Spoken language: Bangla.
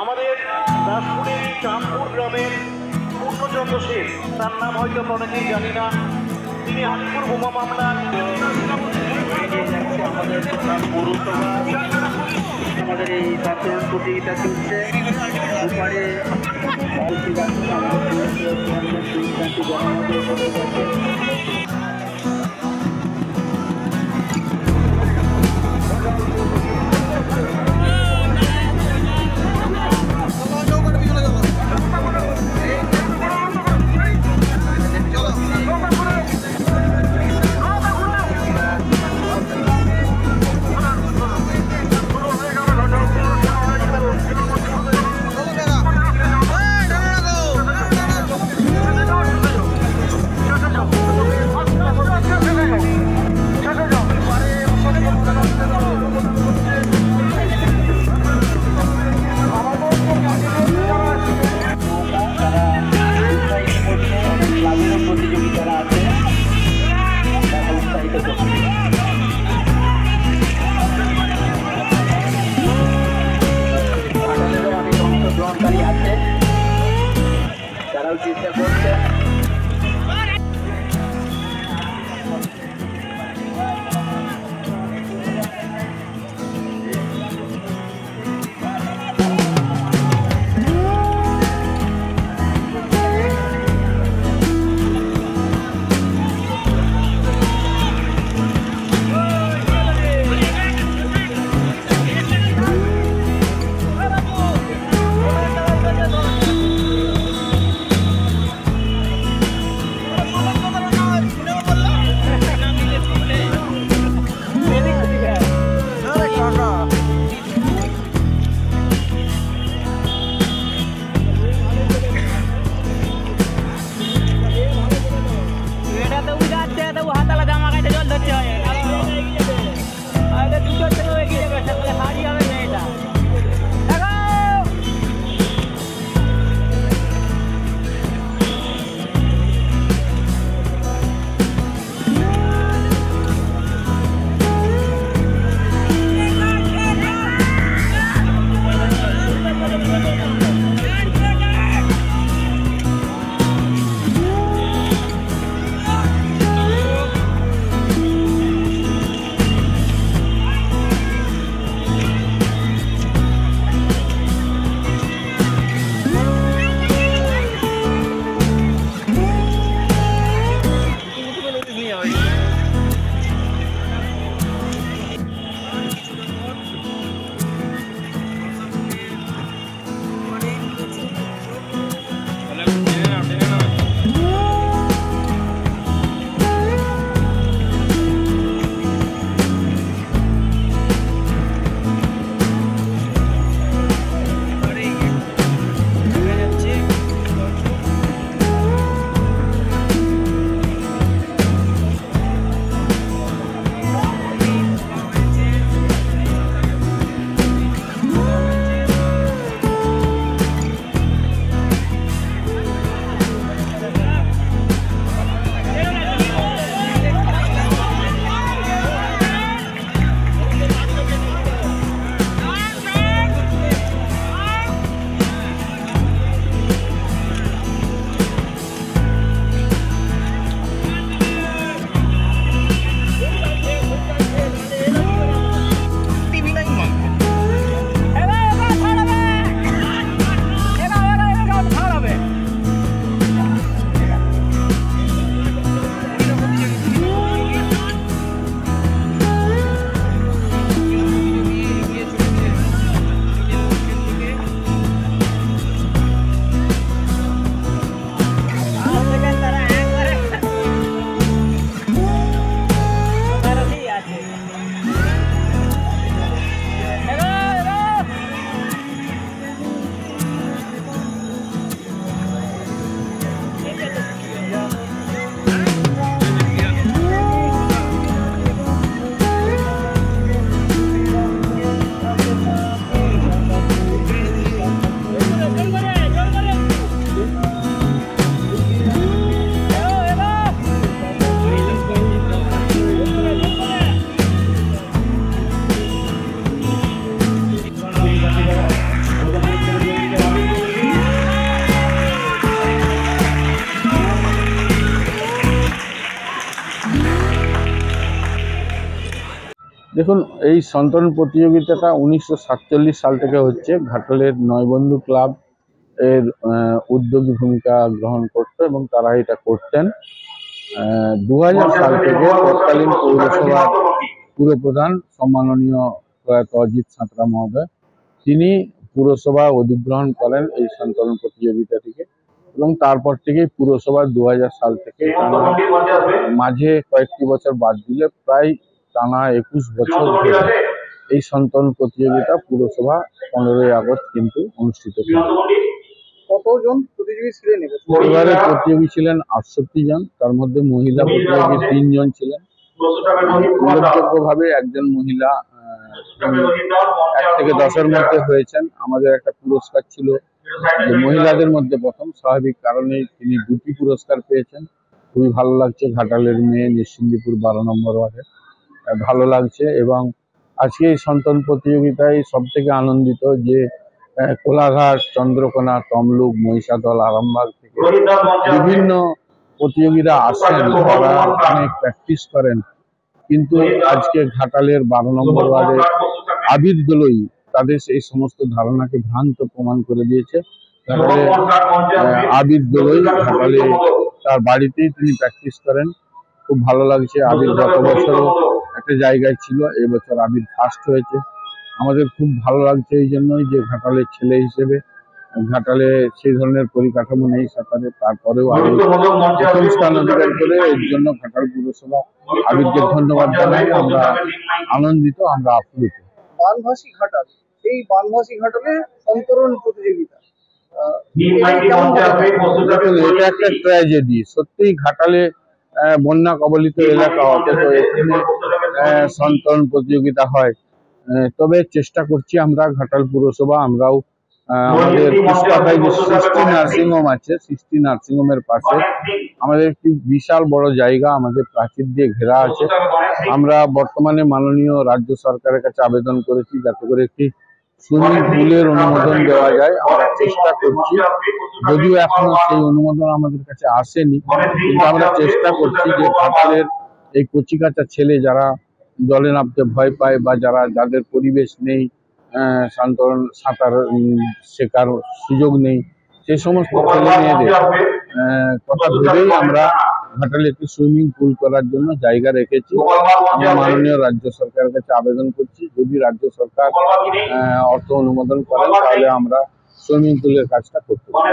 আমাদের দাসপুরের চাঁদপুর গ্রামের পূর্ণচন্দ্র সেন, তার নাম হয়তো অনেকেই জানি না। তিনি হালিপুর বোমা মামলার আমাদের এই আচরণ প্রতিযোগিতা চলছে। দুপারে তারাও চেষ্টা করছে। দেখুন, এই সন্তরণ প্রতিযোগিতাটা 1947 সাল থেকে হচ্ছে। ঘাটালের নয়বন্ধু ক্লাব এর উদ্যোগী ভূমিকা গ্রহণ করতো এবং তারা এটা করতেন। 2000 সাল থেকে তৎকালীন পৌরসভার পুরপ্রধান সম্মাননীয় প্রয়াত অজিত সাঁতরা মহোদয় তিনি পুরসভা অধিগ্রহণ করেন এই সন্তরণ প্রতিযোগিতাটিকে এবং তারপর থেকেই পুরসভা 2000 সাল থেকে টানা, মাঝে কয়েকটি বছর বাদ দিলে প্রায় টানা 21 বছর ধরে এই সন্তরণ প্রতিযোগিতা পুরসভা 15ই আগস্ট কিন্তু অনুষ্ঠিত করে। কতজন প্রতিযোগী ছিলেন? এবারে প্রতিযোগী ছিলেন 68 জন, তার মধ্যে মহিলা প্রতিযোগী 3 জন ছিলেন। উল্লেখযোগ্যভাবে একজন মহিলা 1 থেকে 10-এর মধ্যে হয়েছেন। আমাদের একটা পুরস্কার ছিল যে মহিলাদের মধ্যে প্রথম, স্বাভাবিক কারণে তিনি 2টি পুরস্কার পেয়েছেন। খুবই ভালো লাগছে, ঘাটালের মেয়ে, নিশ্চিন্দিপুর 12 নম্বর ওয়ার্ডে, ভালো লাগছে। এবং আজকে এই সন্তরণ প্রতিযোগিতায় সব থেকে আনন্দিত যে কোলাঘাট, চন্দ্রকোনা, তমলুক, মহিষাদল, আরামবাগ থেকে বিভিন্ন প্রতিযোগীরা আসেন, তারা অনেক প্র্যাকটিস করেন, কিন্তু আজকে ঘাটালের 12 নম্বর ওয়ার্ডে আবির দোলই তাদের সেই সমস্ত ধারণাকে ভ্রান্ত প্রমাণ করে দিয়েছে। ঘাটালে আবির দোলই ঘাটালে তার বাড়িতেই তিনি প্র্যাকটিস করেন। খুব ভালো লাগছে। আবির গত বছরও একটা জায়গায় ছিল, এবছর আবির ফার্স্ট হয়েছে। আমাদের খুব ভালো লাগছে এই জন্যই যে ঘাটালের ছেলে হিসেবে, ঘাটালে সেই ধরনের পরিকাঠামো নেই সাঁতারে, তারপরেও আবির প্রথম স্থান অধিকার করে, এর জন্য ঘাটাল পুরসভা আবিরকে ধন্যবাদ জানাই। আমরা আনন্দিত, আমরা আপ্লুত। বানভাসী ঘাটাল, এই বানভাসী ঘাটালে সন্তরণ প্রতিযোগিতা, এটা একটা ট্র্যাজেডি। সত্যিই ঘাটালে বন্যা কবলিত এলাকা, অথচ এখানে সন্তরণ প্রতিযোগিতা হয়। তবে চেষ্টা করছি আমরা, ঘাটাল পুরসভা, আমরাও আমাদের পুষ্পাতায় যে সৃষ্টি নার্সিংহোম আছে, সৃষ্টি নার্সিংহোমের পাশে আমাদের একটি বিশাল বড় জায়গা, আমাদের প্রাচীর দিয়ে ঘেরা আছে। আমরা বর্তমানে মাননীয় রাজ্য সরকারের কাছে আবেদন করেছি যাতে করে একটি সুইমিং পুলের অনুমোদন দেওয়া যায়। আমরা চেষ্টা করছি, যদিও এখনো সেই অনুমোদন আমাদের কাছে আসেনি, কিন্তু আমরা চেষ্টা করছি যে ঘাটালের এই কচিকাঁচা ছেলে যারা জলে নামতে ভয় পায় বা যাদের পরিবেশ নেই, সাঁতার শেখার সুযোগ নেই, সেই সমস্ত ছেলে মেয়েদের কথা ভেবেই আমরা ঘাটালে একটি সুইমিং পুল করার জন্য জায়গা রেখেছি। আমরা মাননীয় রাজ্য সরকারের কাছে আবেদন করছি, যদি রাজ্য সরকার অর্থ অনুমোদন করেন তাহলে আমরা সুইমিং পুলের কাজটা করতে পারি।